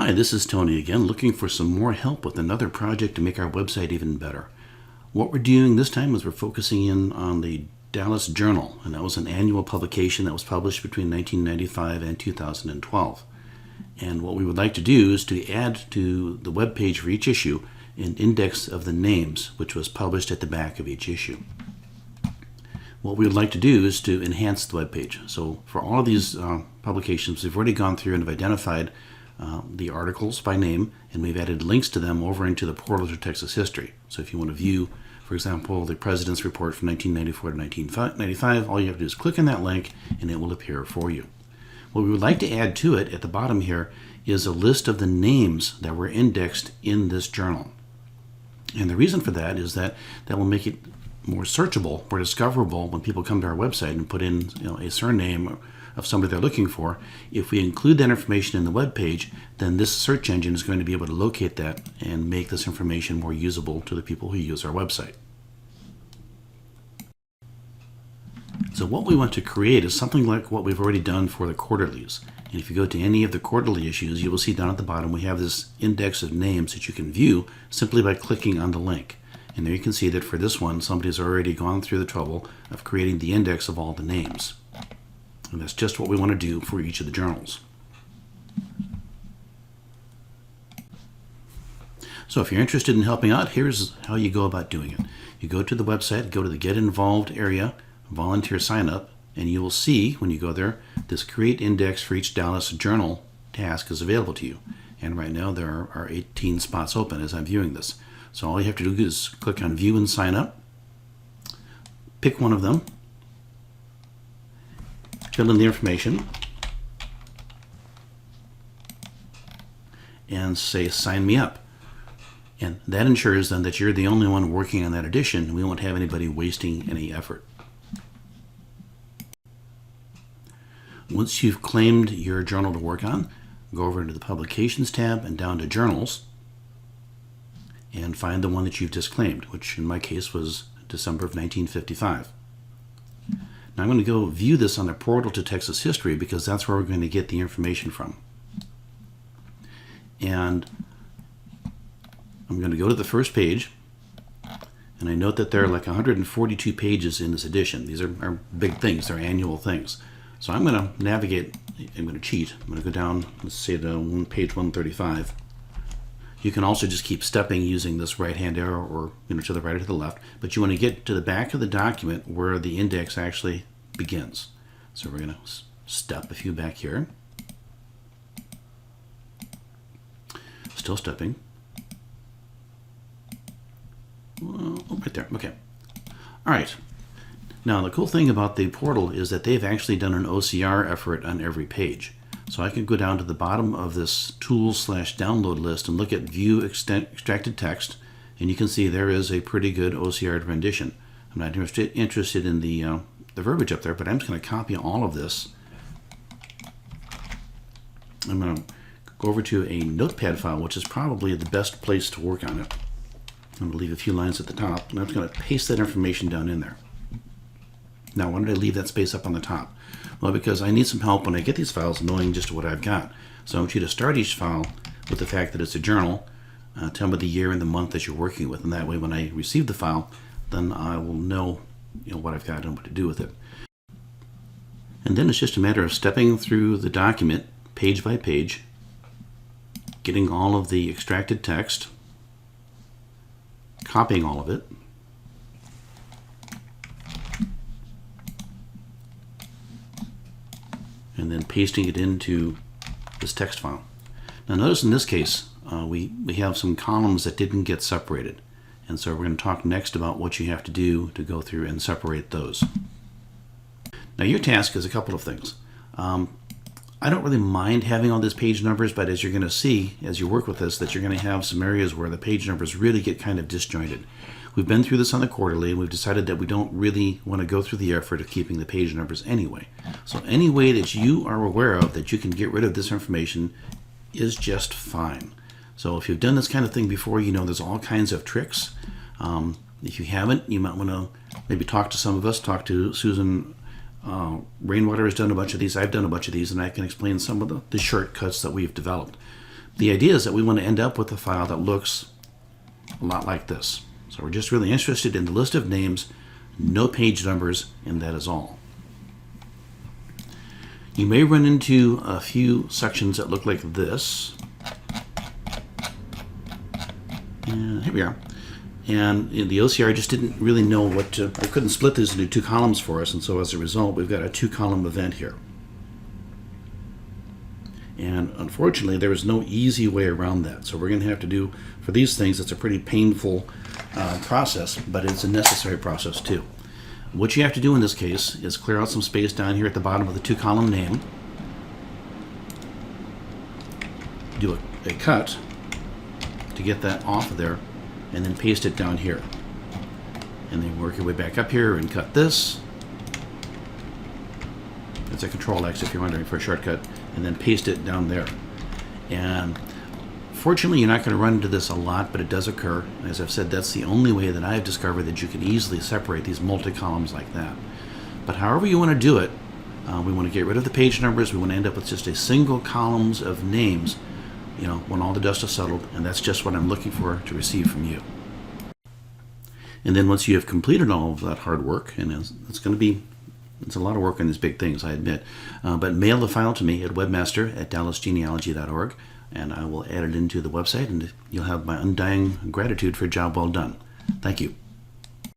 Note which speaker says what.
Speaker 1: Hi, this is Tony again, looking for some more help with another project to make our website even better. What we're doing this time is we're focusing in on the Dallas Journal, and that was an annual publication that was published between 1995 and 2012. And what we would like to do is to add to the web page for each issue an index of the names, which was published at the back of each issue. What we would like to do is to enhance the web page. So for all of these publications, we've already gone through and have identified the articles by name, and we've added links to them over into the portal to Texas history. So if you want to view, for example, the President's Report from 1994 to 1995, all you have to do is click on that link and it will appear for you. What we would like to add to it at the bottom here is a list of the names that were indexed in this journal. And the reason for that is that will make it more searchable, more discoverable when people come to our website and put in a surname of somebody they're looking for. If we include that information in the web page, then this search engine is going to be able to locate that and make this information more usable to the people who use our website. So what we want to create is something like what we've already done for the quarterlies. And if you go to any of the quarterly issues, you will see down at the bottom we have this index of names that you can view simply by clicking on the link. And there you can see that for this one, somebody's already gone through the trouble of creating the index of all the names. And that's just what we want to do for each of the journals. So if you're interested in helping out, here's how you go about doing it. You go to the website, go to the Get Involved area, volunteer sign up, and you will see when you go there, this create index for each Dallas Journal task is available to you. And right now there are 18 spots open as I'm viewing this. So all you have to do is click on View and Sign Up, pick one of them, fill in the information, and say sign me up. And that ensures then that you're the only one working on that edition, and we won't have anybody wasting any effort. Once you've claimed your journal to work on, go over into the Publications tab and down to Journals and find the one that you've just claimed, which in my case was December of 1955. Now I'm going to go view this on the portal to Texas history because that's where we're going to get the information from. And I'm going to go to the first page, and I note that there are like 142 pages in this edition. These are big things, they're annual things. So I'm going to navigate, I'm going to cheat. I'm going to go down, let's say to page 135. You can also just keep stepping using this right-hand arrow or to the right or to the left, but you want to get to the back of the document where the index actually begins. So we're going to step a few back here. Still stepping. Oh, right there, okay. All right. Now the cool thing about the portal is that they've actually done an OCR effort on every page. So I can go down to the bottom of this Tools/Download list and look at View Extracted Text, and you can see there is a pretty good OCR rendition. I'm not interested in the verbiage up there, but I'm just going to copy all of this. I'm going to go over to a Notepad file, which is probably the best place to work on it. I'm going to leave a few lines at the top, and I'm just going to paste that information down in there. Now, why did I leave that space up on the top? Well, because I need some help when I get these files knowing just what I've got. So I want you to start each file with the fact that it's a journal, tell me the year and the month that you're working with, and that way when I receive the file, then I will know, what I've got and what to do with it. And then it's just a matter of stepping through the document page by page, getting all of the extracted text, copying all of it, and then pasting it into this text file. Now notice in this case, we have some columns that didn't get separated. And so we're going to talk next about what you have to do to go through and separate those. Now your task is a couple of things. I don't really mind having all these page numbers, but as you're going to see as you work with this, that you're going to have some areas where the page numbers really get kind of disjointed. We've been through this on the quarterly, and we've decided that we don't really want to go through the effort of keeping the page numbers anyway. So any way that you are aware of that you can get rid of this information is just fine. So if you've done this kind of thing before, there's all kinds of tricks. If you haven't, you might want to maybe talk to some of us, talk to Susan Rainwater has done a bunch of these, I've done a bunch of these, and I can explain some of the shortcuts that we've developed. The idea is that we want to end up with a file that looks a lot like this. So we're just really interested in the list of names, no page numbers, and that is all. You may run into a few sections that look like this. And here we are. And the OCR just didn't really know what to, I couldn't split these into two columns for us, and so as a result, we've got a two-column event here. And unfortunately, there is no easy way around that. So we're going to have to do, for these things, it's a pretty painful process, but it's a necessary process too. What you have to do in this case is clear out some space down here at the bottom of the two-column name. Do a cut to get that off of there, and then paste it down here. And then work your way back up here and cut this. It's a Control-X if you're wondering for a shortcut, and then paste it down there. And fortunately, you're not going to run into this a lot, but it does occur. As I've said, that's the only way that I've discovered that you can easily separate these multi-columns like that. But however you want to do it, we want to get rid of the page numbers. We want to end up with just a single columns of names, when all the dust is settled, and that's just what I'm looking for to receive from you. And then once you have completed all of that hard work, and it's a lot of work on these big things, I admit, but mail the file to me at webmaster@dallasgenealogy.org, and I will add it into the website, and you'll have my undying gratitude for a job well done. Thank you.